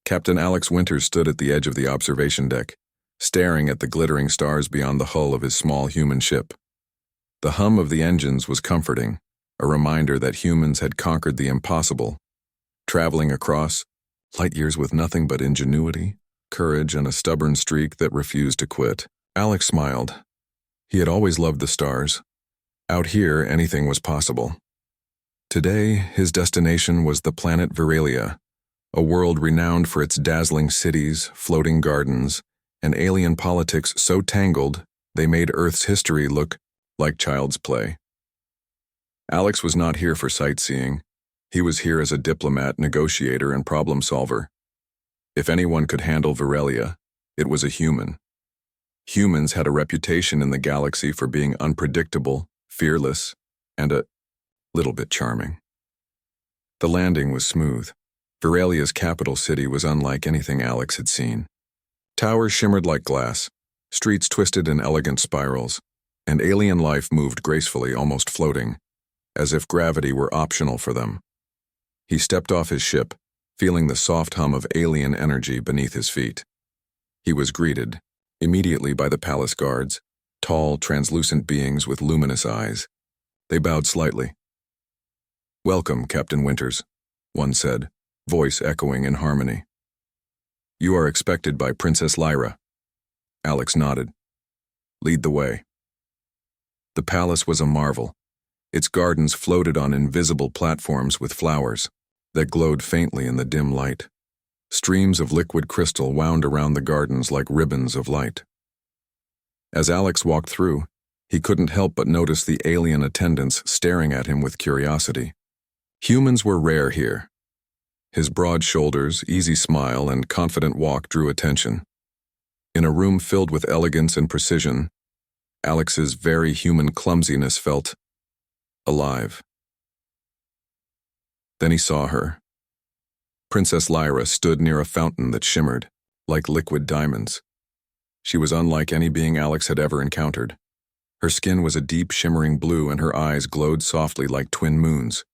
Captain Alex Winters stood at the edge of the observation deck, staring at the glittering stars beyond the hull of his small human ship. The hum of the engines was comforting, a reminder that humans had conquered the impossible, traveling across light years with nothing but ingenuity, courage, and a stubborn streak that refused to quit. Alex smiled. He had always loved the stars. Out here, anything was possible. Today, his destination was the planet Veralia, a world renowned for its dazzling cities, floating gardens, and alien politics so tangled they made Earth's history look like child's play. Alex was not here for sightseeing. He was here as a diplomat, negotiator, and problem solver. If anyone could handle Veralia, it was a human. Humans had a reputation in the galaxy for being unpredictable, fearless, and a little bit charming. The landing was smooth. Veralia's capital city was unlike anything Alex had seen. Towers shimmered like glass, streets twisted in elegant spirals, and alien life moved gracefully, almost floating, as if gravity were optional for them. He stepped off his ship, feeling the soft hum of alien energy beneath his feet. He was greeted immediately by the palace guards, tall, translucent beings with luminous eyes. They bowed slightly. "Welcome, Captain Winters," one said, voice echoing in harmony. "You are expected by Princess Lyra." Alex nodded. "Lead the way." The palace was a marvel. Its gardens floated on invisible platforms with flowers that glowed faintly in the dim light. Streams of liquid crystal wound around the gardens like ribbons of light. As Alex walked through, he couldn't help but notice the alien attendants staring at him with curiosity. Humans were rare here. His broad shoulders, easy smile, and confident walk drew attention. In a room filled with elegance and precision, Alex's very human clumsiness felt alive. Then he saw her. Princess Lyra stood near a fountain that shimmered like liquid diamonds. She was unlike any being Alex had ever encountered. Her skin was a deep shimmering blue and her eyes glowed softly like twin moons.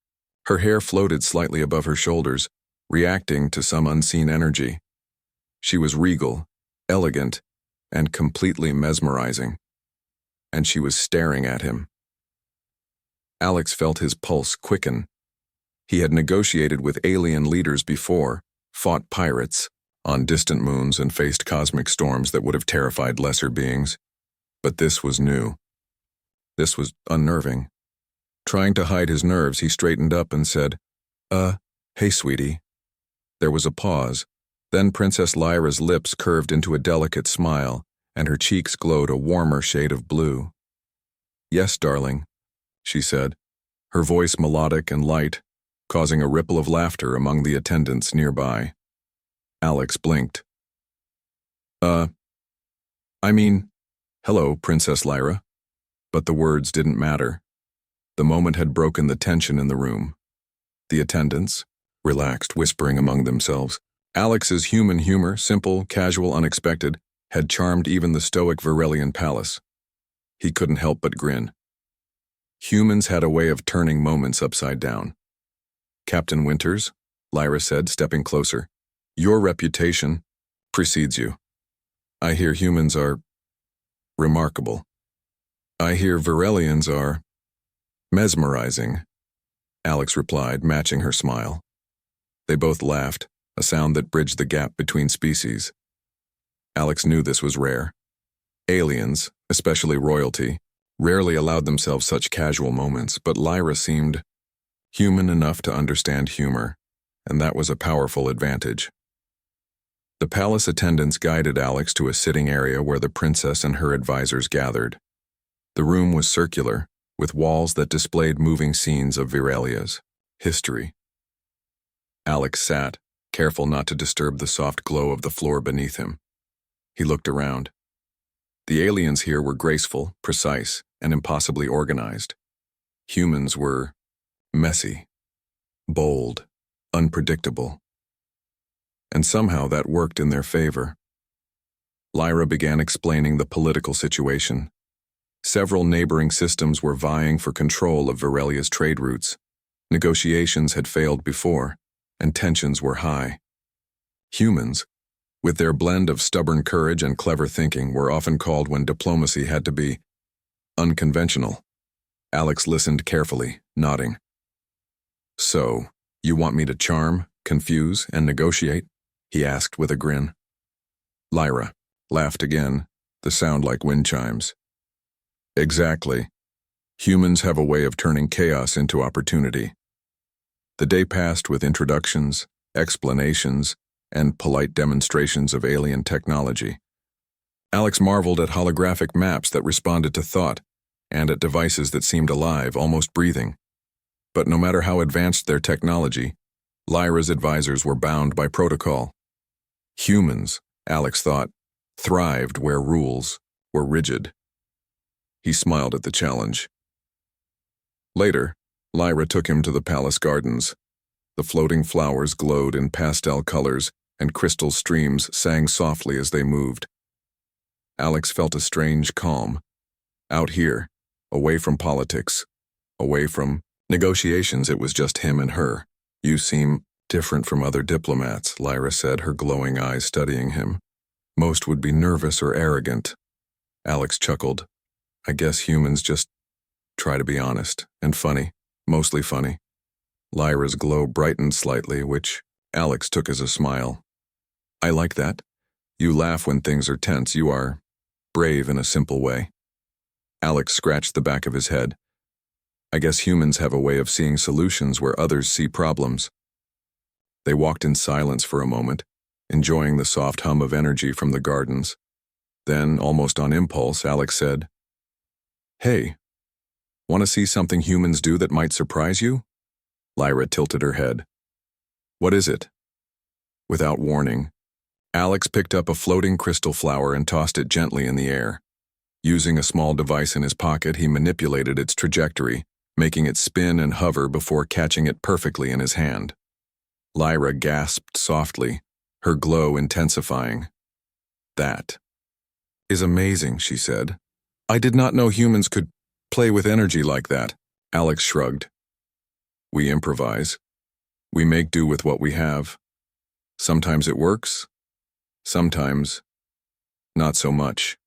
Her hair floated slightly above her shoulders, reacting to some unseen energy. She was regal, elegant, and completely mesmerizing. And she was staring at him. Alex felt his pulse quicken. He had negotiated with alien leaders before, fought pirates on distant moons, and faced cosmic storms that would have terrified lesser beings. But this was new. This was unnerving. Trying to hide his nerves, he straightened up and said, "Hey, sweetie." There was a pause. Then Princess Lyra's lips curved into a delicate smile, and her cheeks glowed a warmer shade of blue. "Yes, darling," she said, her voice melodic and light, causing a ripple of laughter among the attendants nearby. Alex blinked. Hello, Princess Lyra." But the words didn't matter. The moment had broken the tension in the room. The attendants relaxed, whispering among themselves. Alex's human humor, simple, casual, unexpected, had charmed even the stoic Verelian palace. He couldn't help but grin. Humans had a way of turning moments upside down. "Captain Winters," Lyra said, stepping closer, "your reputation precedes you. I hear humans are remarkable. I hear Verelians are mesmerizing," Alex replied, matching her smile. They both laughed, a sound that bridged the gap between species. Alex knew this was rare. Aliens, especially royalty, rarely allowed themselves such casual moments, but Lyra seemed human enough to understand humor, and that was a powerful advantage. The palace attendants guided Alex to a sitting area where the princess and her advisors gathered. The room was circular, with walls that displayed moving scenes of Verelia's history. Alex sat, careful not to disturb the soft glow of the floor beneath him. He looked around. The aliens here were graceful, precise, and impossibly organized. Humans were messy, bold, unpredictable. And somehow that worked in their favor. Lyra began explaining the political situation. Several neighboring systems were vying for control of Verelia's trade routes. Negotiations had failed before, and tensions were high. Humans, with their blend of stubborn courage and clever thinking, were often called when diplomacy had to be unconventional. Alex listened carefully, nodding. So, you want me to charm, confuse, and negotiate? He asked with a grin. Lyra laughed again, the sound like wind chimes. Exactly. Humans have a way of turning chaos into opportunity. The day passed with introductions, explanations, and polite demonstrations of alien technology. Alex marveled at holographic maps that responded to thought, and at devices that seemed alive, almost breathing. But no matter how advanced their technology, Lyra's advisors were bound by protocol. Humans, Alex thought, thrived where rules were rigid. He smiled at the challenge. Later, Lyra took him to the palace gardens. The floating flowers glowed in pastel colors, and crystal streams sang softly as they moved. Alex felt a strange calm. Out here, away from politics, away from negotiations, it was just him and her. You seem different from other diplomats, Lyra said, her glowing eyes studying him. Most would be nervous or arrogant. Alex chuckled. I guess humans just try to be honest and funny, mostly funny. Lyra's glow brightened slightly, which Alex took as a smile. I like that. You laugh when things are tense. You are brave in a simple way. Alex scratched the back of his head. I guess humans have a way of seeing solutions where others see problems. They walked in silence for a moment, enjoying the soft hum of energy from the gardens. Then, almost on impulse, Alex said, Hey, want to see something humans do that might surprise you? Lyra tilted her head. What is it? Without warning, Alex picked up a floating crystal flower and tossed it gently in the air. Using a small device in his pocket, he manipulated its trajectory, making it spin and hover before catching it perfectly in his hand. Lyra gasped softly, her glow intensifying. That is amazing, she said. I did not know humans could play with energy like that. Alex shrugged. We improvise. We make do with what we have. Sometimes it works. Sometimes, not so much.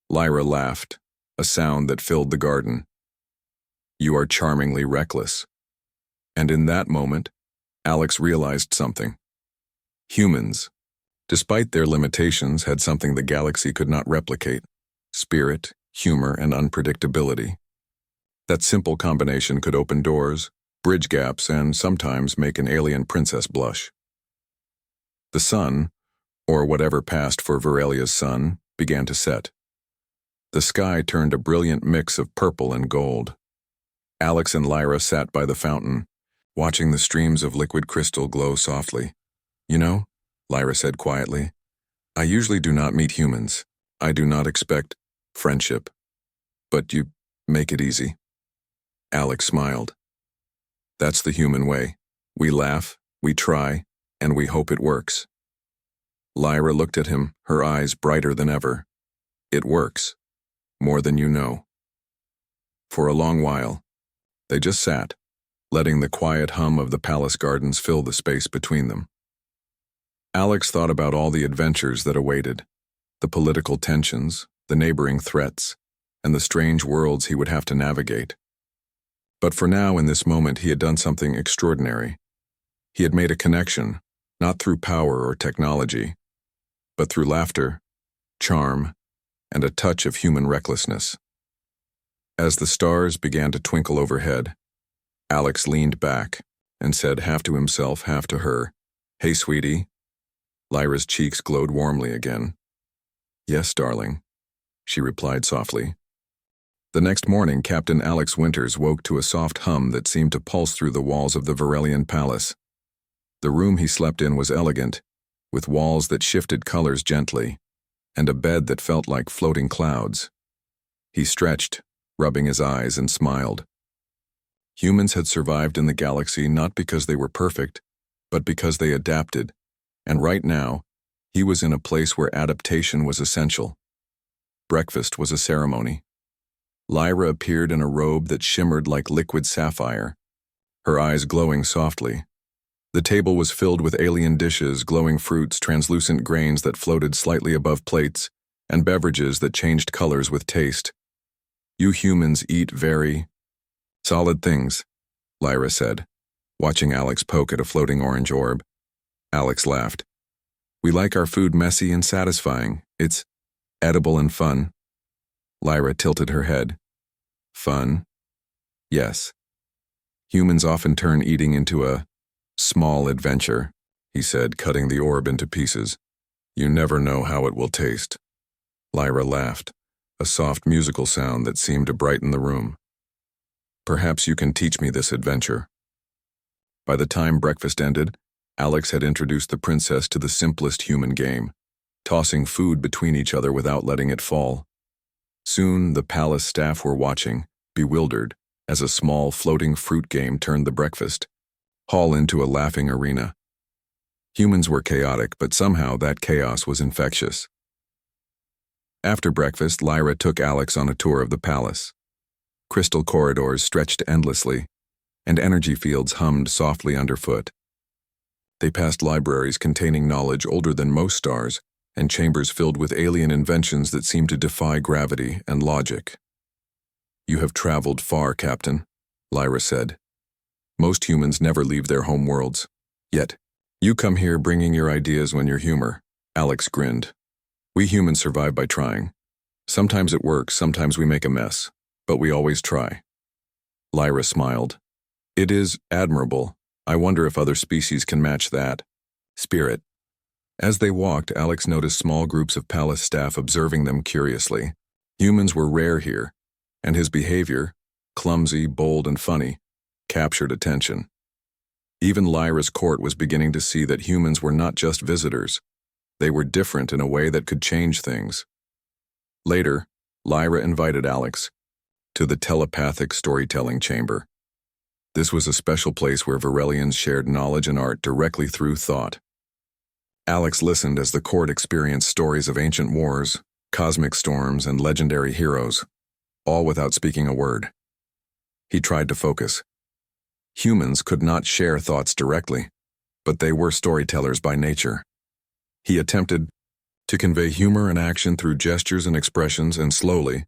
Lyra laughed, a sound that filled the garden. You are charmingly reckless. And in that moment, Alex realized something. Humans, despite their limitations, had something the galaxy could not replicate: spirit, humor, and unpredictability. That simple combination could open doors, bridge gaps, and sometimes make an alien princess blush. The sun, or whatever passed for Verelia's sun, began to set. The sky turned a brilliant mix of purple and gold. Alex and Lyra sat by the fountain, watching the streams of liquid crystal glow softly. You know, Lyra said quietly, I usually do not meet humans. I do not expect friendship. But you make it easy. Alex smiled. That's the human way. We laugh, we try, and we hope it works. Lyra looked at him, her eyes brighter than ever. It works. More than you know. For a long while, they just sat, letting the quiet hum of the palace gardens fill the space between them. Alex thought about all the adventures that awaited, the political tensions, the neighboring threats, and the strange worlds he would have to navigate. But for now, in this moment, he had done something extraordinary. He had made a connection, not through power or technology, but through laughter, charm, and a touch of human recklessness. As the stars began to twinkle overhead, Alex leaned back and said, half to himself, half to her, Hey, sweetie. Lyra's cheeks glowed warmly again. Yes, darling, she replied softly. The next morning, Captain Alex Winters woke to a soft hum that seemed to pulse through the walls of the Verelian palace. The room he slept in was elegant, with walls that shifted colors gently, and a bed that felt like floating clouds. He stretched, rubbing his eyes, and smiled. Humans had survived in the galaxy not because they were perfect, but because they adapted, and right now, he was in a place where adaptation was essential. Breakfast was a ceremony. Lyra appeared in a robe that shimmered like liquid sapphire, her eyes glowing softly. The table was filled with alien dishes, glowing fruits, translucent grains that floated slightly above plates, and beverages that changed colors with taste. You humans eat very solid things, Lyra said, watching Alex poke at a floating orange orb. Alex laughed. We like our food messy and satisfying. It's edible and fun. Lyra tilted her head. Fun? Yes. Humans often turn eating into a small adventure, he said, cutting the orb into pieces. You never know how it will taste. Lyra laughed, a soft musical sound that seemed to brighten the room. Perhaps you can teach me this adventure. By the time breakfast ended, Alex had introduced the princess to the simplest human game, tossing food between each other without letting it fall. Soon, the palace staff were watching, bewildered, as a small floating fruit game turned the breakfast hall into a laughing arena. Humans were chaotic, but somehow that chaos was infectious. After breakfast, Lyra took Alex on a tour of the palace. Crystal corridors stretched endlessly, and energy fields hummed softly underfoot. They passed libraries containing knowledge older than most stars, and chambers filled with alien inventions that seemed to defy gravity and logic. You have traveled far, Captain, Lyra said. Most humans never leave their home worlds. Yet, you come here bringing your ideas when you're humor. Alex grinned. We humans survive by trying. Sometimes it works, sometimes we make a mess, but we always try. Lyra smiled. It is admirable. I wonder if other species can match that spirit. As they walked, Alex noticed small groups of palace staff observing them curiously. Humans were rare here, and his behavior, clumsy, bold, and funny, captured attention. Even Lyra's court was beginning to see that humans were not just visitors. They were different in a way that could change things. Later, Lyra invited Alex to the telepathic storytelling chamber. This was a special place where Varelians shared knowledge and art directly through thought. Alex listened as the court experienced stories of ancient wars, cosmic storms, and legendary heroes, all without speaking a word. He tried to focus. Humans could not share thoughts directly, but they were storytellers by nature. He attempted to convey humor and action through gestures and expressions, and slowly,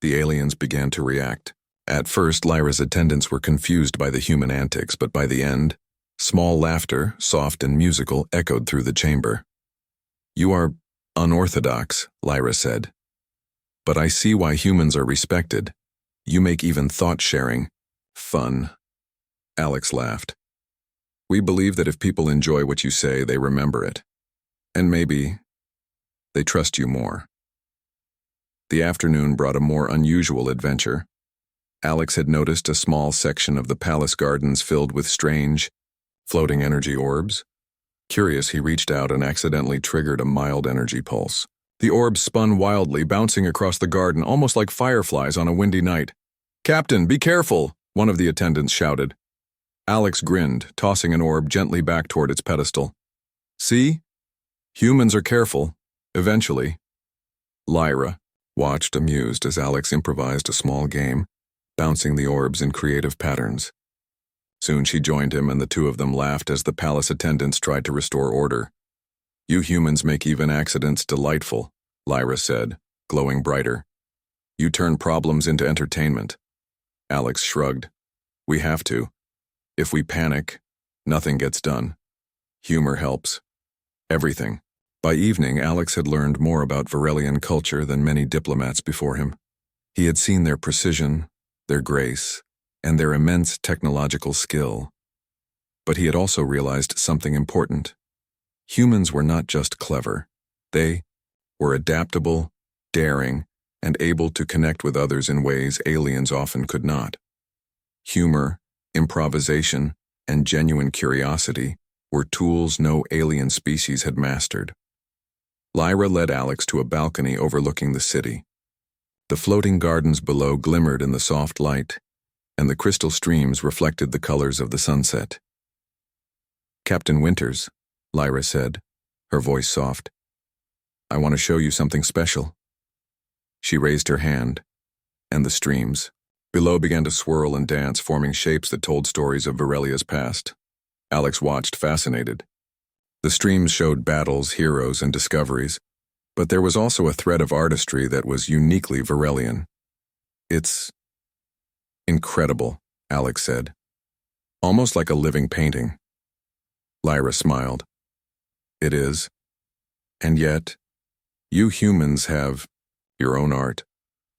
the aliens began to react. At first, Lyra's attendants were confused by the human antics, but by the end, small laughter, soft and musical, echoed through the chamber. You are unorthodox, Lyra said. But I see why humans are respected. You make even thought-sharing fun. Alex laughed. We believe that if people enjoy what you say, they remember it. And maybe they trust you more. The afternoon brought a more unusual adventure. Alex had noticed a small section of the palace gardens filled with strange, floating energy orbs. Curious, he reached out and accidentally triggered a mild energy pulse. The orbs spun wildly, bouncing across the garden almost like fireflies on a windy night. Captain, be careful, one of the attendants shouted. Alex grinned, tossing an orb gently back toward its pedestal. See? Humans are careful, eventually. Lyra watched amused as Alex improvised a small game, bouncing the orbs in creative patterns. Soon she joined him, and the two of them laughed as the palace attendants tried to restore order. You humans make even accidents delightful, Lyra said, glowing brighter. You turn problems into entertainment. Alex shrugged. We have to. If we panic, nothing gets done. Humor helps. Everything. By evening, Alex had learned more about Varelian culture than many diplomats before him. He had seen their precision, their grace, and their immense technological skill. But he had also realized something important. Humans were not just clever. They were adaptable, daring, and able to connect with others in ways aliens often could not. Humor, improvisation, and genuine curiosity were tools no alien species had mastered. Lyra led Alex to a balcony overlooking the city. The floating gardens below glimmered in the soft light, and the crystal streams reflected the colors of the sunset. Captain Winters, Lyra said, her voice soft. I want to show you something special. She raised her hand, and the streams below began to swirl and dance, forming shapes that told stories of Varelia's past. Alex watched, fascinated. The streams showed battles, heroes, and discoveries, but there was also a thread of artistry that was uniquely Varelian. "It's incredible," Alex said. "Almost like a living painting." Lyra smiled. "It is. And yet, you humans have your own art.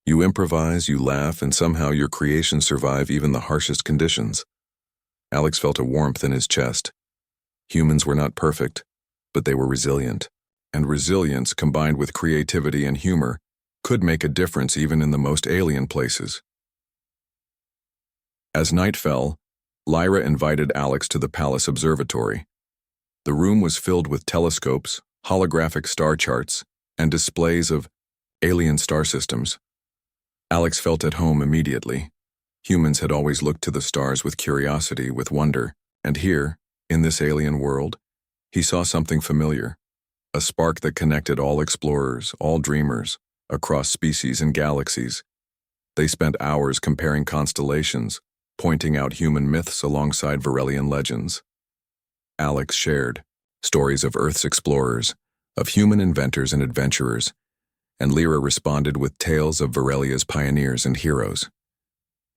You improvise, you laugh, and somehow your creations survive even the harshest conditions." Alex felt a warmth in his chest. Humans were not perfect, but they were resilient. And resilience, combined with creativity and humor, could make a difference even in the most alien places. As night fell, Lyra invited Alex to the Palace Observatory. The room was filled with telescopes, holographic star charts, and displays of alien star systems. Alex felt at home immediately. Humans had always looked to the stars with curiosity, with wonder, and here, in this alien world, he saw something familiar, a spark that connected all explorers, all dreamers, across species and galaxies. They spent hours comparing constellations, pointing out human myths alongside Varelian legends. Alex shared stories of Earth's explorers, of human inventors and adventurers, and Lyra responded with tales of Varelia's pioneers and heroes.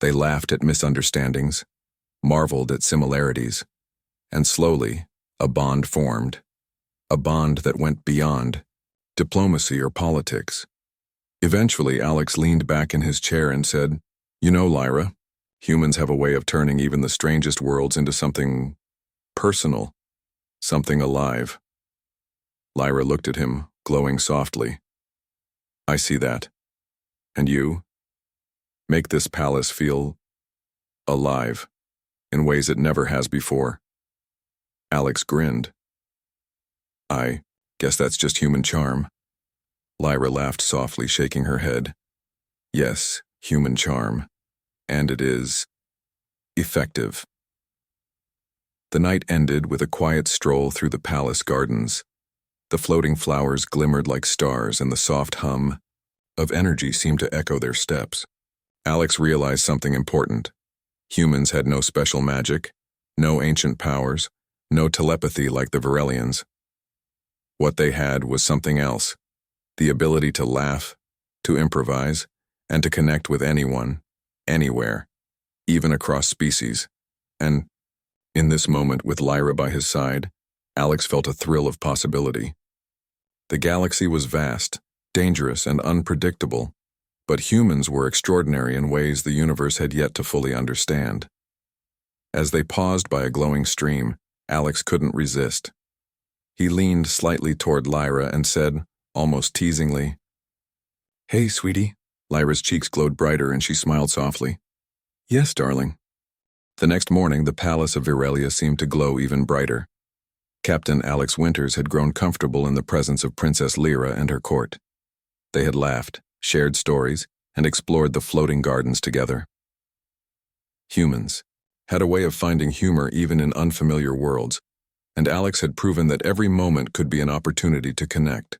They laughed at misunderstandings, marveled at similarities, and slowly, a bond formed. A bond that went beyond diplomacy or politics. Eventually, Alex leaned back in his chair and said, "You know, Lyra, humans have a way of turning even the strangest worlds into something personal, something alive." Lyra looked at him, glowing softly. "I see that. And you? Make this palace feel alive, in ways it never has before." Alex grinned. "I guess that's just human charm." Lyra laughed softly, shaking her head. "Yes, human charm. And it is effective." The night ended with a quiet stroll through the palace gardens. The floating flowers glimmered like stars, and the soft hum of energy seemed to echo their steps. Alex realized something important. Humans had no special magic, no ancient powers, no telepathy like the Varelians. What they had was something else, the ability to laugh, to improvise, and to connect with anyone, anywhere, even across species. And, in this moment with Lyra by his side, Alex felt a thrill of possibility. The galaxy was vast, dangerous, and unpredictable, but humans were extraordinary in ways the universe had yet to fully understand. As they paused by a glowing stream, Alex couldn't resist. He leaned slightly toward Lyra and said, almost teasingly, "Hey, sweetie." Lyra's cheeks glowed brighter and she smiled softly. "Yes, darling." The next morning, the palace of Virelia seemed to glow even brighter. Captain Alex Winters had grown comfortable in the presence of Princess Lyra and her court. They had laughed, shared stories, and explored the floating gardens together. Humans had a way of finding humor even in unfamiliar worlds, and Alex had proven that every moment could be an opportunity to connect.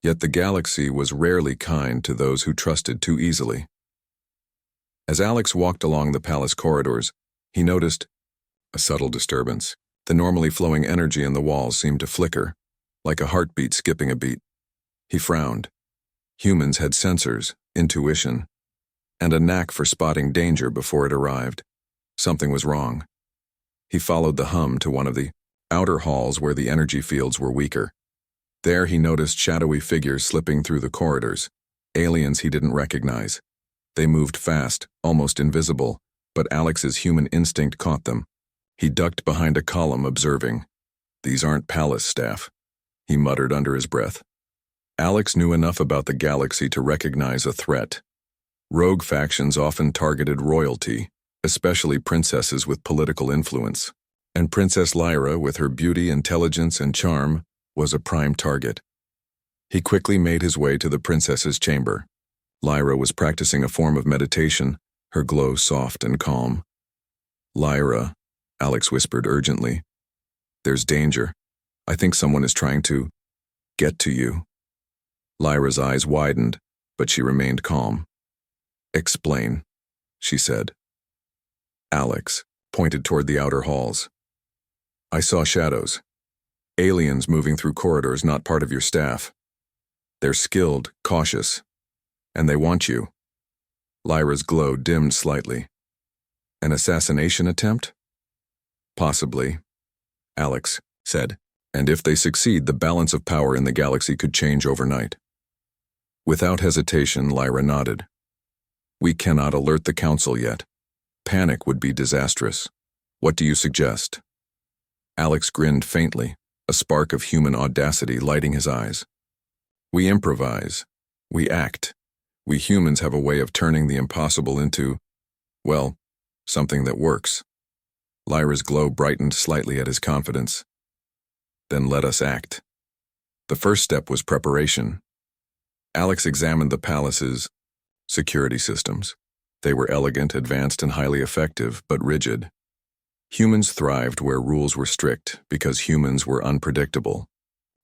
Yet the galaxy was rarely kind to those who trusted too easily. As Alex walked along the palace corridors, he noticed a subtle disturbance. The normally flowing energy in the walls seemed to flicker, like a heartbeat skipping a beat. He frowned. Humans had sensors, intuition, and a knack for spotting danger before it arrived. Something was wrong. He followed the hum to one of the outer halls where the energy fields were weaker. There he noticed shadowy figures slipping through the corridors, aliens he didn't recognize. They moved fast, almost invisible, but Alex's human instinct caught them. He ducked behind a column, observing. "These aren't palace staff," he muttered under his breath. Alex knew enough about the galaxy to recognize a threat. Rogue factions often targeted royalty, especially princesses with political influence. And Princess Lyra, with her beauty, intelligence, and charm, was a prime target. He quickly made his way to the princess's chamber. Lyra was practicing a form of meditation, her glow soft and calm. "Lyra," Alex whispered urgently. "There's danger. I think someone is trying to get to you." Lyra's eyes widened, but she remained calm. "Explain," she said. Alex pointed toward the outer halls. I saw shadows. Aliens moving through corridors not part of your staff. They're skilled, cautious, and they want you. Lyra's glow dimmed slightly. An assassination attempt? Possibly, Alex said. And if they succeed, the balance of power in the galaxy could change overnight. Without hesitation, Lyra nodded. We cannot alert the Council yet. Panic would be disastrous. What do you suggest? Alex grinned faintly, a spark of human audacity lighting his eyes. We improvise. We act. We humans have a way of turning the impossible into, well, something that works. Lyra's glow brightened slightly at his confidence. Then let us act. The first step was preparation. Alex examined the palace's security systems. They were elegant, advanced, and highly effective, but rigid. Humans thrived where rules were strict because humans were unpredictable.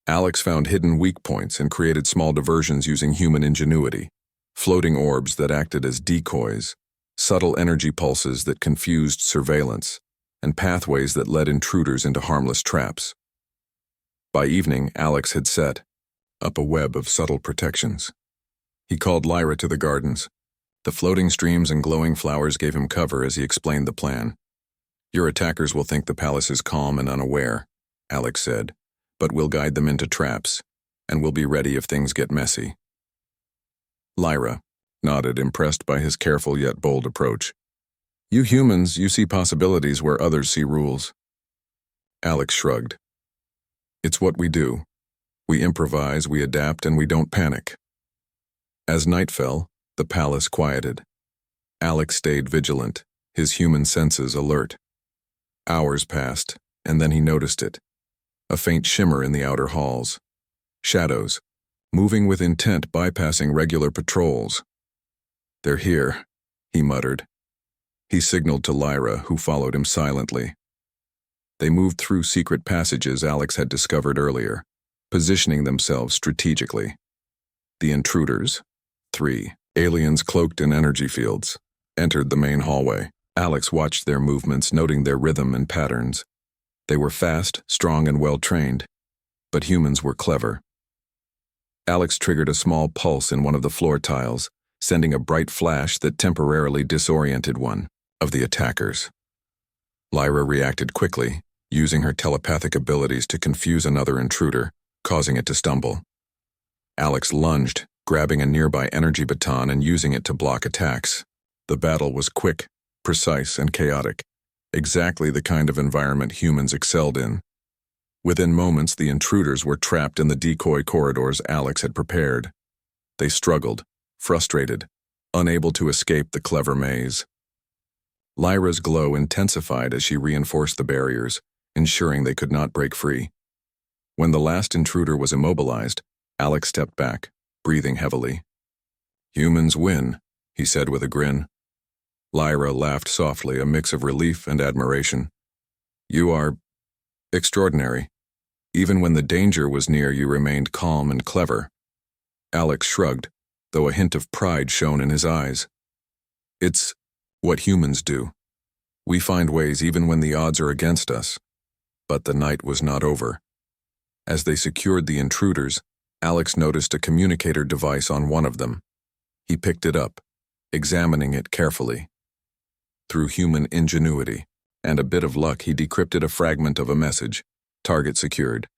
Alex found hidden weak points and created small diversions using human ingenuity. Floating orbs that acted as decoys, subtle energy pulses that confused surveillance, and pathways that led intruders into harmless traps. By evening, Alex had set up a web of subtle protections. He called Lyra to the gardens. The floating streams and glowing flowers gave him cover as he explained the plan. Your attackers will think the palace is calm and unaware, Alex said, but we'll guide them into traps, and we'll be ready if things get messy. Lyra nodded, impressed by his careful yet bold approach. You humans, you see possibilities where others see rules. Alex shrugged. It's what we do. We improvise, we adapt, and we don't panic. As night fell, the palace quieted. Alex stayed vigilant, his human senses alert. Hours passed, and then he noticed it. A faint shimmer in the outer halls. Shadows, moving with intent, bypassing regular patrols. They're here, he muttered. He signaled to Lyra, who followed him silently. They moved through secret passages Alex had discovered earlier, positioning themselves strategically. The intruders, 3 aliens cloaked in energy fields, entered the main hallway. Alex watched their movements, noting their rhythm and patterns. They were fast, strong, and well-trained, but humans were clever. Alex triggered a small pulse in one of the floor tiles, sending a bright flash that temporarily disoriented one of the attackers. Lyra reacted quickly, using her telepathic abilities to confuse another intruder, causing it to stumble. Alex lunged, grabbing a nearby energy baton and using it to block attacks. The battle was quick, precise, and chaotic, exactly the kind of environment humans excelled in. Within moments, the intruders were trapped in the decoy corridors Alex had prepared. They struggled, frustrated, unable to escape the clever maze. Lyra's glow intensified as she reinforced the barriers, ensuring they could not break free. When the last intruder was immobilized, Alex stepped back, breathing heavily. Humans win, he said with a grin. Lyra laughed softly, a mix of relief and admiration. You are extraordinary. Even when the danger was near, you remained calm and clever. Alex shrugged, though a hint of pride shone in his eyes. It's what humans do. We find ways even when the odds are against us. But the night was not over. As they secured the intruders, Alex noticed a communicator device on one of them. He picked it up, examining it carefully. Through human ingenuity and a bit of luck, he decrypted a fragment of a message. Target secured.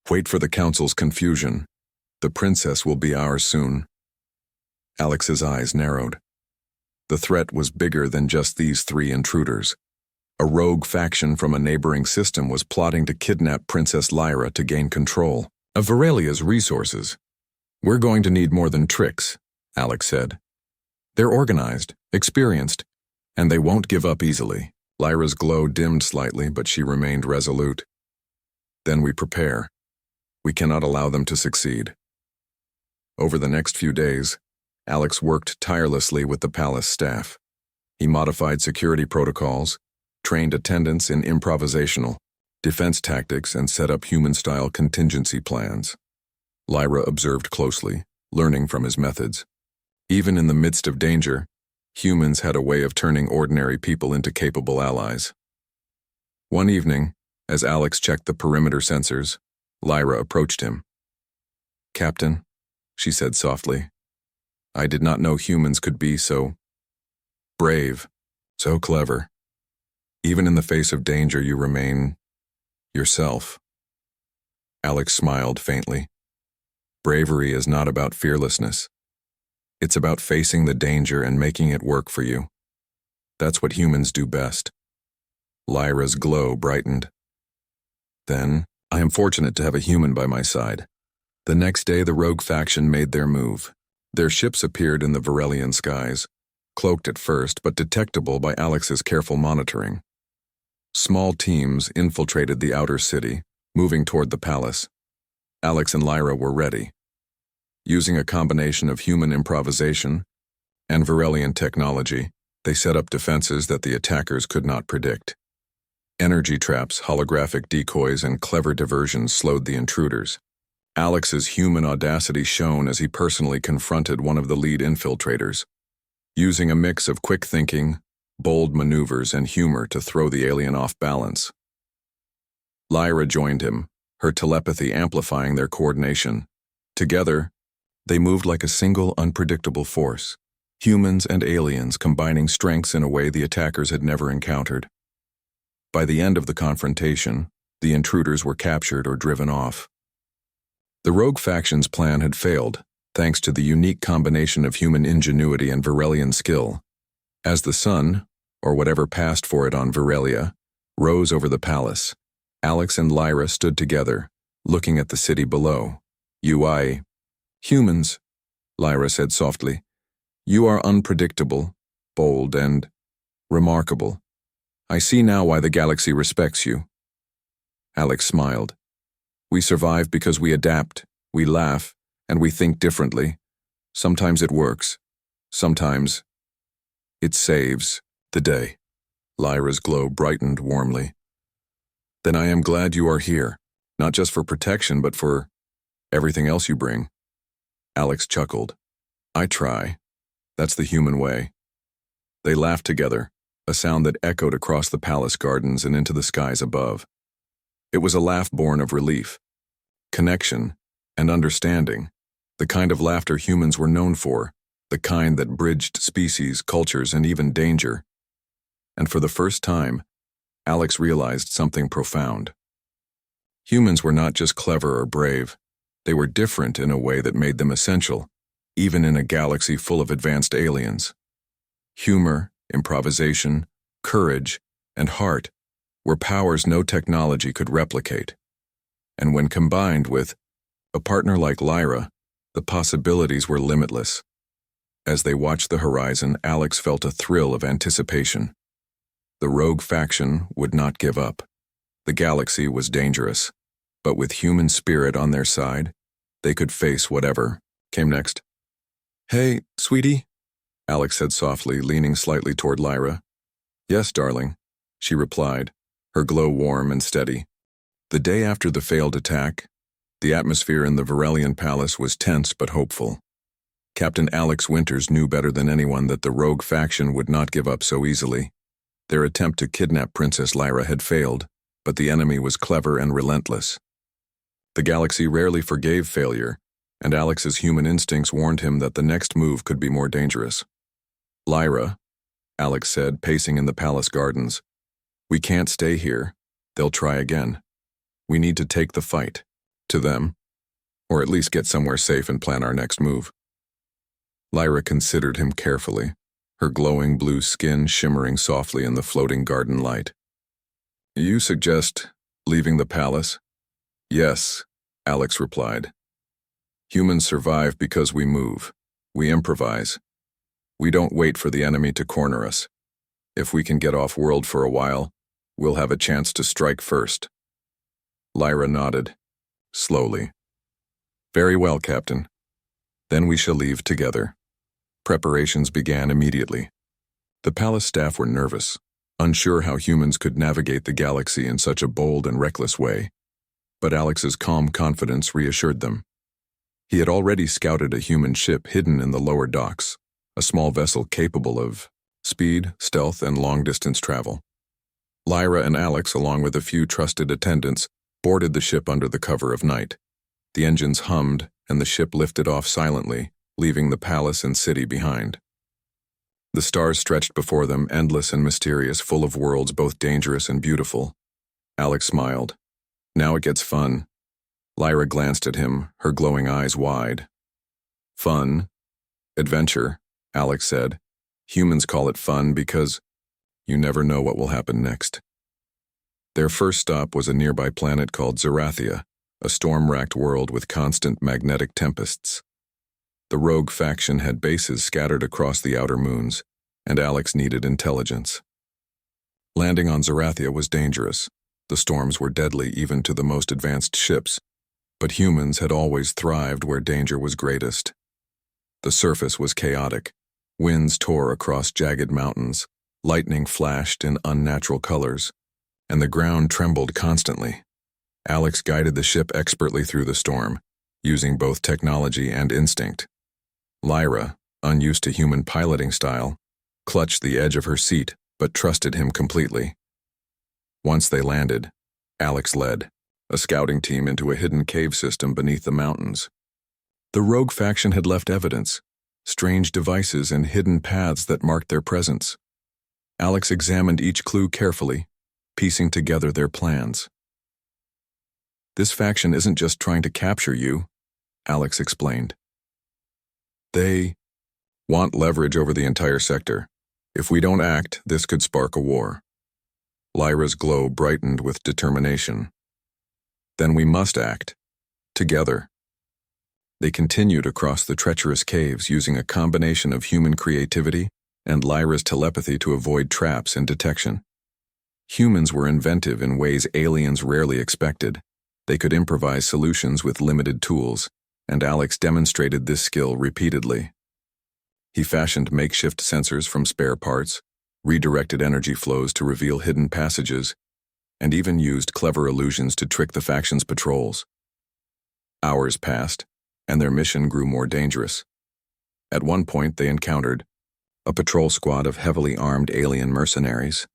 Wait for the Council's confusion. The princess will be ours soon. Alex's eyes narrowed. The threat was bigger than just these 3 intruders. A rogue faction from a neighboring system was plotting to kidnap Princess Lyra to gain control of Veralia's resources. We're going to need more than tricks, Alex said. They're organized, experienced, and they won't give up easily. Lyra's glow dimmed slightly, but she remained resolute. Then we prepare. We cannot allow them to succeed. Over the next few days, Alex worked tirelessly with the palace staff. He modified security protocols, trained attendants in improvisational defense tactics, and set up human-style contingency plans. Lyra observed closely, learning from his methods. Even in the midst of danger, humans had a way of turning ordinary people into capable allies. One evening, As Alex checked the perimeter sensors, Lyra approached him. "Captain," she said softly, "I did not know humans could be so brave, so clever. Even in the face of danger, you remain yourself." Alex smiled faintly. Bravery is not about fearlessness. It's about facing the danger and making it work for you. That's what humans do best. Lyra's glow brightened. "Then, I am fortunate to have a human by my side." The next day, the rogue faction made their move. Their ships appeared in the Varelian skies, cloaked at first but detectable by Alex's careful monitoring. Small teams infiltrated the outer city, moving toward the palace. Alex and Lyra were ready. Using a combination of human improvisation and Varelian technology, they set up defenses that the attackers could not predict. Energy traps, holographic decoys, and clever diversions slowed the intruders. Alex's human audacity shone as he personally confronted one of the lead infiltrators, using a mix of quick thinking, bold maneuvers, and humor to throw the alien off balance. Lyra joined him, her telepathy amplifying their coordination. Together, they moved like a single, unpredictable force, humans and aliens combining strengths in a way the attackers had never encountered. By the end of the confrontation, the intruders were captured or driven off. The rogue faction's plan had failed, thanks to the unique combination of human ingenuity and Varelian skill. As the sun, or whatever passed for it on Varelia, rose over the palace, Alex and Lyra stood together, looking at the city below. Humans," Lyra said softly. "You are unpredictable, bold, and remarkable. I see now why the galaxy respects you." Alex smiled. "We survive because we adapt, we laugh, and we think differently. Sometimes it works. Sometimes it saves the day." Lyra's glow brightened warmly. "Then I am glad you are here, not just for protection, but for everything else you bring." Alex chuckled. "I try. That's the human way." They laughed together, a sound that echoed across the palace gardens and into the skies above. It was a laugh born of relief, connection, and understanding, the kind of laughter humans were known for, the kind that bridged species, cultures, and even danger. And for the first time, Alex realized something profound. Humans were not just clever or brave, they were different in a way that made them essential, even in a galaxy full of advanced aliens. Humor, improvisation, courage, and heart were powers no technology could replicate. And when combined with a partner like Lyra, the possibilities were limitless. As they watched the horizon, Alex felt a thrill of anticipation. The rogue faction would not give up. The galaxy was dangerous, but with human spirit on their side, they could face whatever came next. "Hey, sweetie," Alex said softly, leaning slightly toward Lyra. "Yes, darling," she replied, her glow warm and steady. The day after the failed attack, the atmosphere in the Varelian palace was tense but hopeful. Captain Alex Winters knew better than anyone that the rogue faction would not give up so easily. Their attempt to kidnap Princess Lyra had failed, but the enemy was clever and relentless. The galaxy rarely forgave failure, and Alex's human instincts warned him that the next move could be more dangerous. "Lyra," Alex said, pacing in the palace gardens, "we can't stay here. They'll try again. We need to take the fight to them, or at least get somewhere safe and plan our next move." Lyra considered him carefully, her glowing blue skin shimmering softly in the floating garden light. "You suggest leaving the palace?" "Yes," Alex replied. "Humans survive because we move. We improvise. We don't wait for the enemy to corner us. If we can get off-world for a while, we'll have a chance to strike first." Lyra nodded, slowly. "Very well, Captain. Then we shall leave together." Preparations began immediately. The palace staff were nervous, unsure how humans could navigate the galaxy in such a bold and reckless way. But Alex's calm confidence reassured them. He had already scouted a human ship hidden in the lower docks, a small vessel capable of speed, stealth, and long-distance travel. Lyra and Alex, along with a few trusted attendants, boarded the ship under the cover of night. The engines hummed, and the ship lifted off silently, leaving the palace and city behind. The stars stretched before them, endless and mysterious, full of worlds both dangerous and beautiful. Alex smiled. Now it gets fun. Lyra glanced at him, her glowing eyes wide. Fun? Adventure, Alex said. Humans call it fun because you never know what will happen next. Their first stop was a nearby planet called Zerathia, a storm-racked world with constant magnetic tempests. The rogue faction had bases scattered across the outer moons, and Alex needed intelligence. Landing on Zerathia was dangerous. The storms were deadly even to the most advanced ships, but humans had always thrived where danger was greatest. The surface was chaotic. Winds tore across jagged mountains, lightning flashed in unnatural colors, and the ground trembled constantly. Alex guided the ship expertly through the storm, using both technology and instinct. Lyra, unused to human piloting style, clutched the edge of her seat but trusted him completely. Once they landed, Alex led a scouting team into a hidden cave system beneath the mountains. The rogue faction had left evidence, strange devices and hidden paths that marked their presence. Alex examined each clue carefully, piecing together their plans. This faction isn't just trying to capture you, Alex explained. They want leverage over the entire sector. If we don't act, this could spark a war. Lyra's glow brightened with determination. Then we must act. Together. They continued across the treacherous caves using a combination of human creativity and Lyra's telepathy to avoid traps and detection. Humans were inventive in ways aliens rarely expected. They could improvise solutions with limited tools, and Alex demonstrated this skill repeatedly. He fashioned makeshift sensors from spare parts, redirected energy flows to reveal hidden passages, and even used clever illusions to trick the faction's patrols. Hours passed, and their mission grew more dangerous. At one point, they encountered a patrol squad of heavily armed alien mercenaries.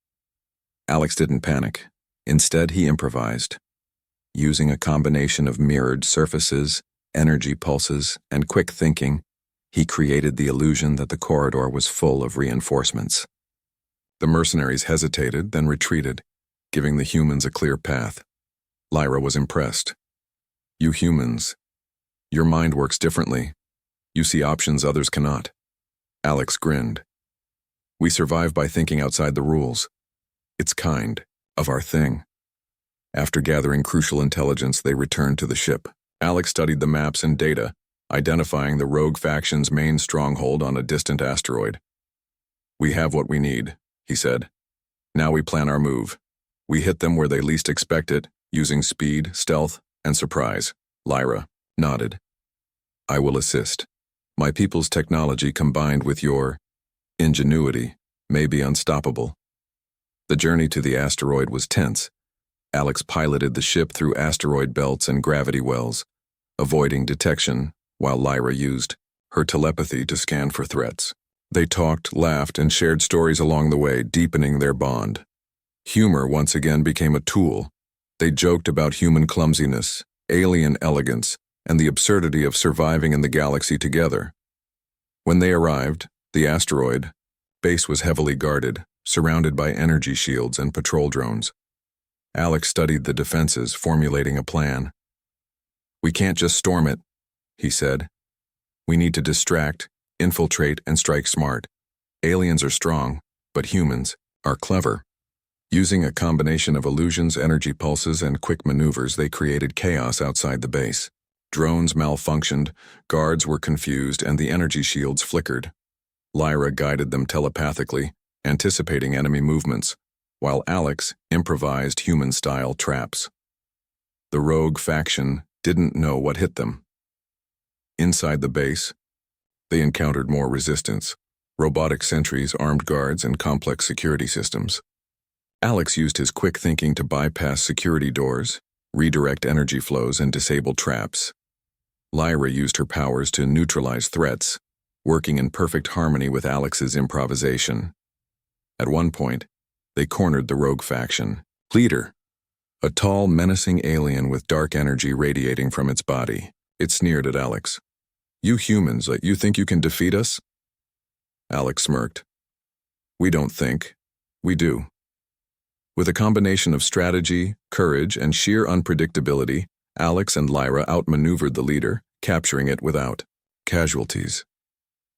Alex didn't panic. Instead, he improvised. Using a combination of mirrored surfaces, energy pulses, and quick thinking, he created the illusion that the corridor was full of reinforcements. The mercenaries hesitated, then retreated, giving the humans a clear path. Lyra was impressed. You humans, your mind works differently. You see options others cannot. Alex grinned. We survive by thinking outside the rules. It's kind of our thing. After gathering crucial intelligence, they returned to the ship. Alex studied the maps and data, identifying the rogue faction's main stronghold on a distant asteroid. We have what we need, he said. Now we plan our move. We hit them where they least expect it, using speed, stealth, and surprise. Lyra nodded. I will assist. My people's technology combined with your ingenuity may be unstoppable. The journey to the asteroid was tense. Alex piloted the ship through asteroid belts and gravity wells, avoiding detection, while Lyra used her telepathy to scan for threats. They talked, laughed, and shared stories along the way, deepening their bond. Humor once again became a tool. They joked about human clumsiness, alien elegance, and the absurdity of surviving in the galaxy together. When they arrived, the asteroid base was heavily guarded, surrounded by energy shields and patrol drones. Alex studied the defenses, formulating a plan. We can't just storm it, he said. We need to distract, infiltrate, and strike smart. Aliens are strong, but humans are clever. Using a combination of illusions, energy pulses, and quick maneuvers, they created chaos outside the base. Drones malfunctioned, guards were confused, and the energy shields flickered. Lyra guided them telepathically, anticipating enemy movements, while Alex improvised human-style traps. The rogue faction didn't know what hit them. Inside the base, they encountered more resistance, robotic sentries, armed guards, and complex security systems. Alex used his quick thinking to bypass security doors, redirect energy flows, and disable traps. Lyra used her powers to neutralize threats, working in perfect harmony with Alex's improvisation. At one point, They cornered the rogue faction. Leader, a tall, menacing alien with dark energy radiating from its body. It sneered at Alex. You humans, you think you can defeat us? Alex smirked. We don't think. We do. With a combination of strategy, courage, and sheer unpredictability, Alex and Lyra outmaneuvered the leader, capturing it without casualties.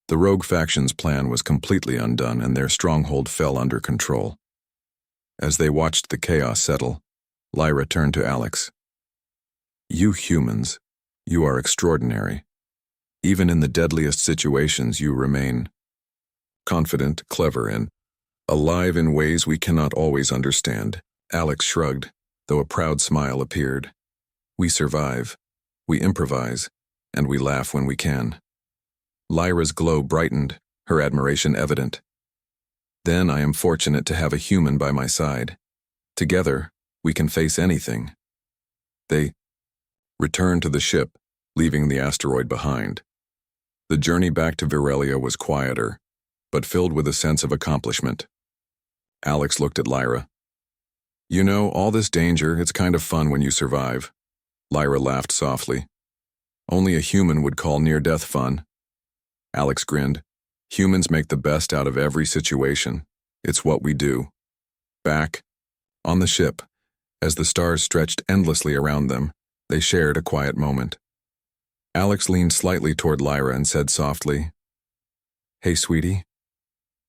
The rogue faction's plan was completely undone and their stronghold fell under control. As they watched the chaos settle, Lyra turned to Alex. You humans, you are extraordinary. Even in the deadliest situations, you remain confident, clever, and alive in ways we cannot always understand. Alex shrugged, though a proud smile appeared. We survive, we improvise, and we laugh when we can. Lyra's glow brightened, her admiration evident. Then I am fortunate to have a human by my side. Together, we can face anything. They returned to the ship, leaving the asteroid behind. The journey back to Virelia was quieter, but filled with a sense of accomplishment. Alex looked at Lyra. You know, all this danger, it's kind of fun when you survive. Lyra laughed softly. Only a human would call near-death fun. Alex grinned. Humans make the best out of every situation. It's what we do. Back, on the ship, as the stars stretched endlessly around them, they shared a quiet moment. Alex leaned slightly toward Lyra and said softly, Hey, sweetie.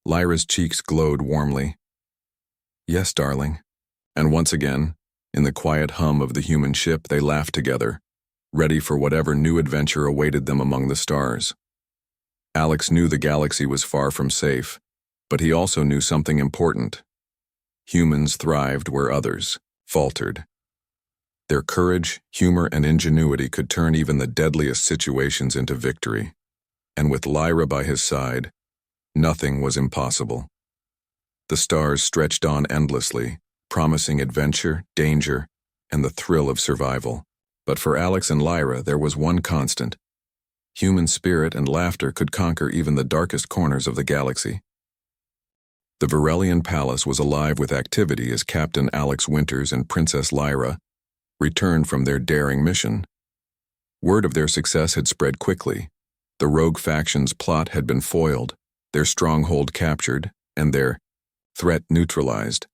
Lyra's cheeks glowed warmly. Yes, darling. And once again, in the quiet hum of the human ship, they laughed together, ready for whatever new adventure awaited them among the stars. Alex knew the galaxy was far from safe, but he also knew something important. Humans thrived where others faltered. Their courage, humor, and ingenuity could turn even the deadliest situations into victory. And with Lyra by his side, nothing was impossible. The stars stretched on endlessly, promising adventure, danger, and the thrill of survival. But for Alex and Lyra, there was one constant. Human spirit and laughter could conquer even the darkest corners of the galaxy. The Virelian palace was alive with activity as Captain Alex Winters and Princess Lyra returned from their daring mission. Word of their success had spread quickly. The rogue faction's plot had been foiled, their stronghold captured, and their threat neutralized.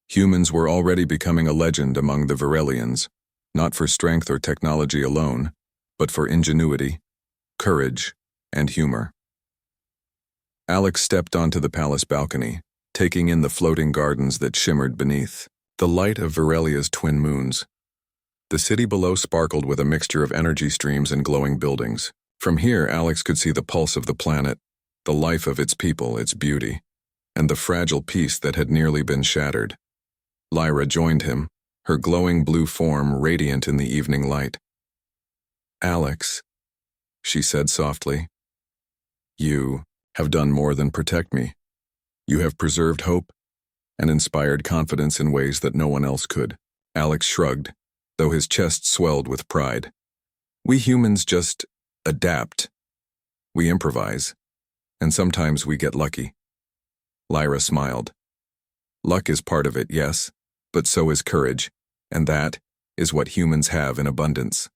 Humans were already becoming a legend among the Virelians, not for strength or technology alone, but for ingenuity, courage, and humor. Alex stepped onto the palace balcony, taking in the floating gardens that shimmered beneath the light of Virelia's twin moons. The city below sparkled with a mixture of energy streams and glowing buildings. From here, Alex could see the pulse of the planet, the life of its people, its beauty, and the fragile peace that had nearly been shattered. Lyra joined him, her glowing blue form radiant in the evening light. Alex, she said softly, you have done more than protect me. You have preserved hope and inspired confidence in ways that no one else could. Alex shrugged, though his chest swelled with pride. We humans just adapt. We improvise, and sometimes we get lucky. Lyra smiled. Luck is part of it, yes, but so is courage, and that is what humans have in abundance.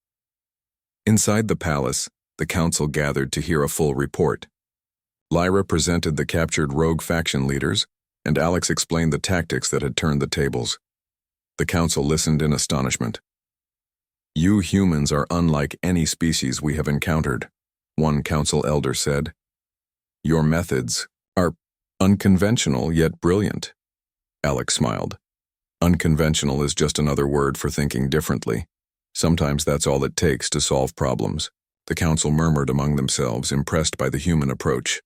Inside the palace, the council gathered to hear a full report. Lyra presented the captured rogue faction leaders, and Alex explained the tactics that had turned the tables. The council listened in astonishment. You humans are unlike any species we have encountered, one council elder said. Your methods are unconventional yet brilliant. Alex smiled. Unconventional is just another word for thinking differently. Sometimes that's all it takes to solve problems. The council murmured among themselves, impressed by the human approach.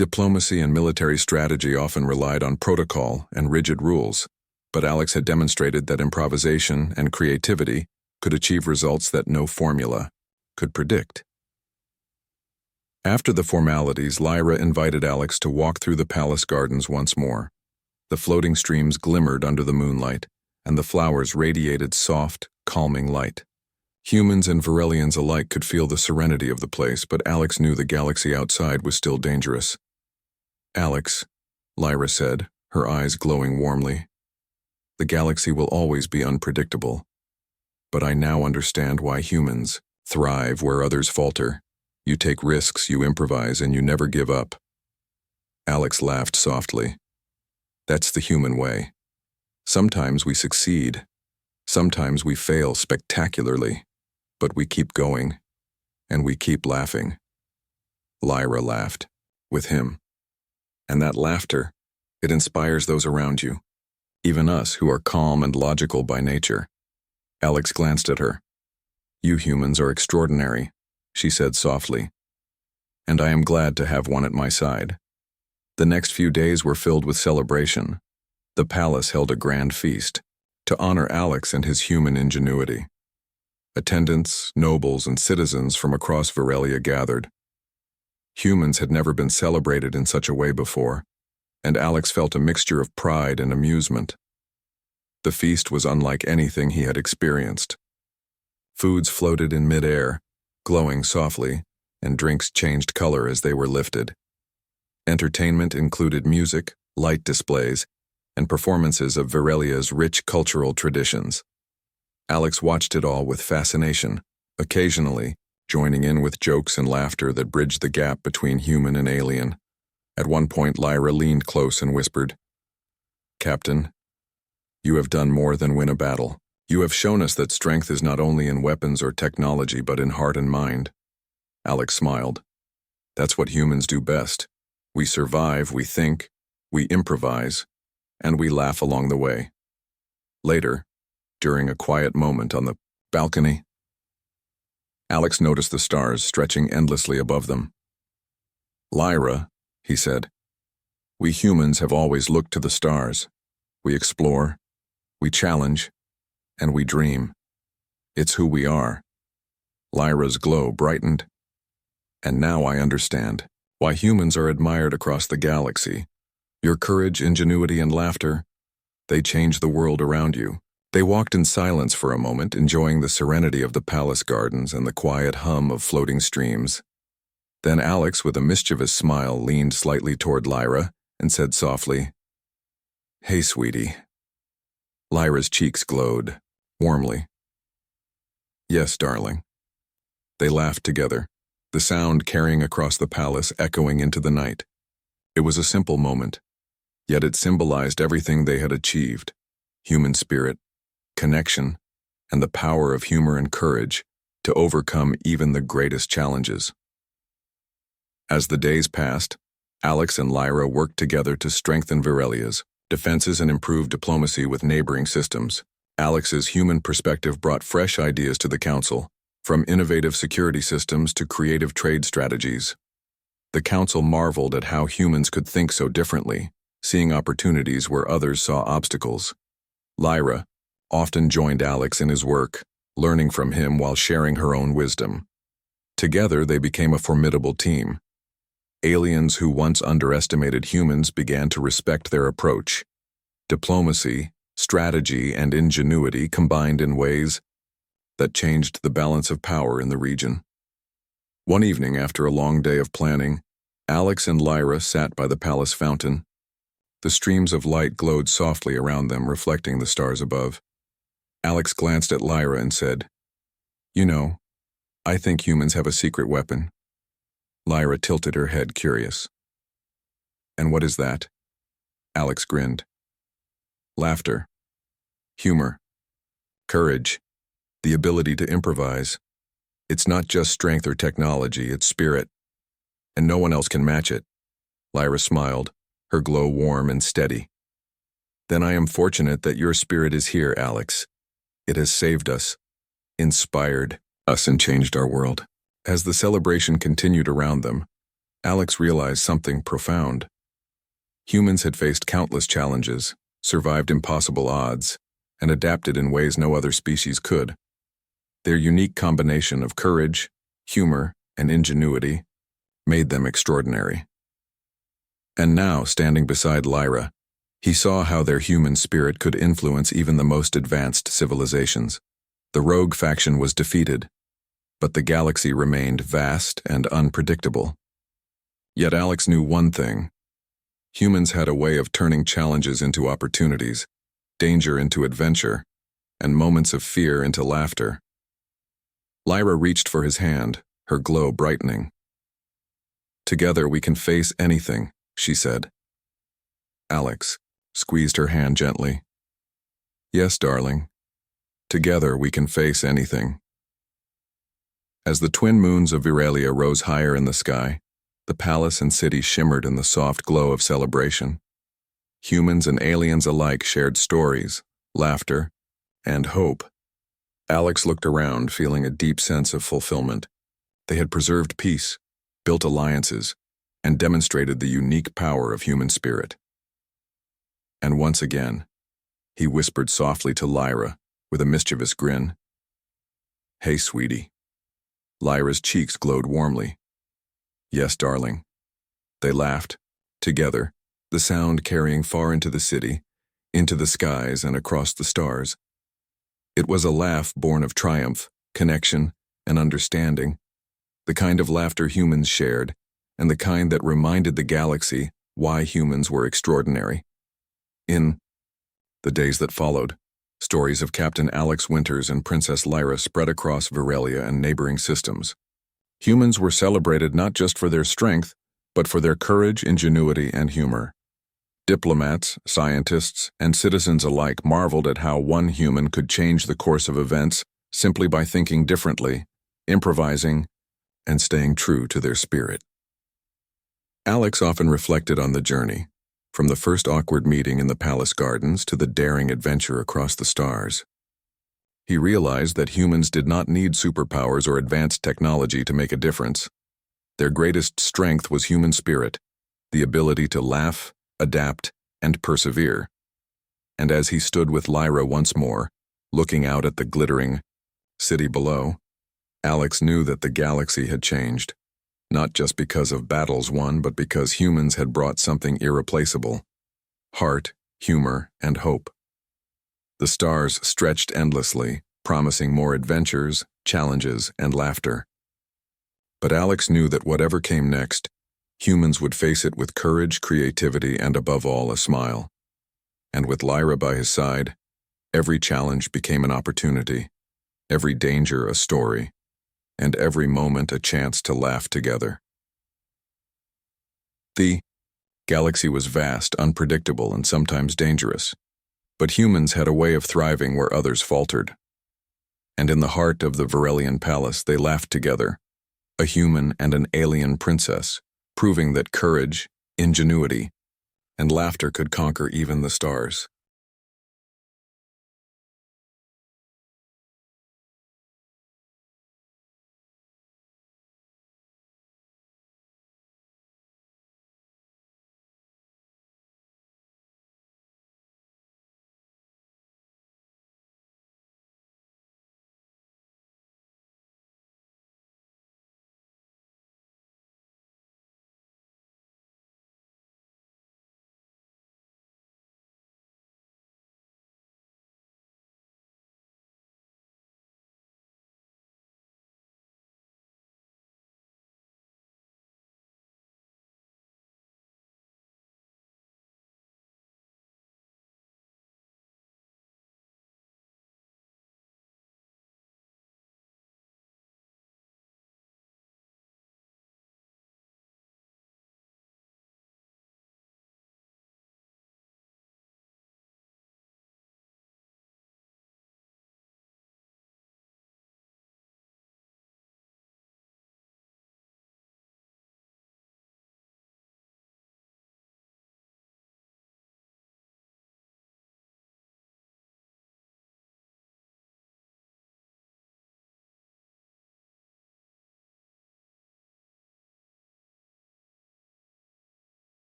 Diplomacy and military strategy often relied on protocol and rigid rules, but Alex had demonstrated that improvisation and creativity could achieve results that no formula could predict. After the formalities, Lyra invited Alex to walk through the palace gardens once more. The floating streams glimmered under the moonlight, and the flowers radiated soft, calming light. Humans and Virelians alike could feel the serenity of the place, but Alex knew the galaxy outside was still dangerous. Alex, Lyra said, her eyes glowing warmly. The galaxy will always be unpredictable, but I now understand why humans thrive where others falter. You take risks, you improvise, and you never give up. Alex laughed softly. That's the human way. Sometimes we succeed. Sometimes we fail spectacularly, but we keep going, and we keep laughing. Lyra laughed with him. And that laughter, it inspires those around you, even us who are calm and logical by nature. Alex glanced at her. You humans are extraordinary, she said softly, and I am glad to have one at my side. The next few days were filled with celebration. The palace held a grand feast to honor Alex and his human ingenuity. Attendants, nobles, and citizens from across Virelia gathered. Humans had never been celebrated in such a way before, and Alex felt a mixture of pride and amusement. The feast was unlike anything he had experienced. Foods floated in mid-air, glowing softly, and drinks changed color as they were lifted. Entertainment included music, light displays, and performances of Virelia's rich cultural traditions. Alex watched it all with fascination, occasionally joining in with jokes and laughter that bridged the gap between human and alien. At one point, Lyra leaned close and whispered, "Captain, you have done more than win a battle. You have shown us that strength is not only in weapons or technology but in heart and mind." Alex smiled. That's what humans do best. We survive, we think, we improvise, and we laugh along the way. Later, during a quiet moment on the balcony, Alex noticed the stars stretching endlessly above them. "Lyra," he said, "we humans have always looked to the stars. We explore, we challenge, and we dream. It's who we are." Lyra's glow brightened. "And now I understand why humans are admired across the galaxy. Your courage, ingenuity, and laughter, they change the world around you." They walked in silence for a moment, enjoying the serenity of the palace gardens and the quiet hum of floating streams. Then Alex, with a mischievous smile, leaned slightly toward Lyra and said softly, "Hey, sweetie." Lyra's cheeks glowed warmly. "Yes, darling." They laughed together, the sound carrying across the palace, echoing into the night. It was a simple moment, yet it symbolized everything they had achieved: human spirit, connection, and the power of humor and courage to overcome even the greatest challenges. As the days passed, Alex and Lyra worked together to strengthen Virelia's defenses and improve diplomacy with neighboring systems. Alex's human perspective brought fresh ideas to the council, from innovative security systems to creative trade strategies. The council marveled at how humans could think so differently, seeing opportunities where others saw obstacles. Lyra often joined Alex in his work, learning from him while sharing her own wisdom. Together, they became a formidable team. Aliens who once underestimated humans began to respect their approach. Diplomacy, strategy, and ingenuity combined in ways that changed the balance of power in the region. One evening, after a long day of planning, Alex and Lyra sat by the palace fountain. The streams of light glowed softly around them, reflecting the stars above. Alex glanced at Lyra and said, "You know, I think humans have a secret weapon." Lyra tilted her head, curious. "And what is that?" Alex grinned. "Laughter, humor, courage, the ability to improvise. It's not just strength or technology, it's spirit. And no one else can match it." Lyra smiled, her glow warm and steady. "Then I am fortunate that your spirit is here, Alex. It has saved us, inspired us, and changed our world." As the celebration continued around them, Alex realized something profound. Humans had faced countless challenges, survived impossible odds, and adapted in ways no other species could. Their unique combination of courage, humor, and ingenuity made them extraordinary. And now, standing beside Lyra, he saw how their human spirit could influence even the most advanced civilizations. The rogue faction was defeated, but the galaxy remained vast and unpredictable. Yet Alex knew one thing: Humans had a way of turning challenges into opportunities, danger into adventure, and moments of fear into laughter. Lyra reached for his hand, her glow brightening. "Together we can face anything," she said. Alex squeezed her hand gently. "Yes, darling. Together we can face anything." As the twin moons of Viralia rose higher in the sky, the palace and city shimmered in the soft glow of celebration. Humans and aliens alike shared stories, laughter, and hope. Alex looked around, feeling a deep sense of fulfillment. They had preserved peace, built alliances, and demonstrated the unique power of human spirit. And once again, he whispered softly to Lyra with a mischievous grin. "Hey, sweetie." Lyra's cheeks glowed warmly. "Yes, darling." They laughed, together, the sound carrying far into the city, into the skies and across the stars. It was a laugh born of triumph, connection, and understanding, the kind of laughter humans shared, and the kind that reminded the galaxy why humans were extraordinary. In the days that followed, stories of Captain Alex Winters and Princess Lyra spread across Viralia and neighboring systems. Humans were celebrated not just for their strength, but for their courage, ingenuity, and humor. Diplomats, scientists, and citizens alike marveled at how one human could change the course of events simply by thinking differently, improvising, and staying true to their spirit. Alex often reflected on the journey, from the first awkward meeting in the palace gardens to the daring adventure across the stars. He realized that humans did not need superpowers or advanced technology to make a difference. Their greatest strength was human spirit, the ability to laugh, adapt, and persevere. And as he stood with Lyra once more, looking out at the glittering city below, Alex knew that the galaxy had changed, not just because of battles won, but because humans had brought something irreplaceable: heart, humor, and hope. The stars stretched endlessly, promising more adventures, challenges, and laughter. But Alex knew that whatever came next, humans would face it with courage, creativity, and above all, a smile. And with Lyra by his side, every challenge became an opportunity, every danger a story, and every moment a chance to laugh together. The galaxy was vast, unpredictable, and sometimes dangerous. But humans had a way of thriving where others faltered. And in the heart of the Virelian palace, they laughed together, a human and an alien princess, proving that courage, ingenuity, and laughter could conquer even the stars.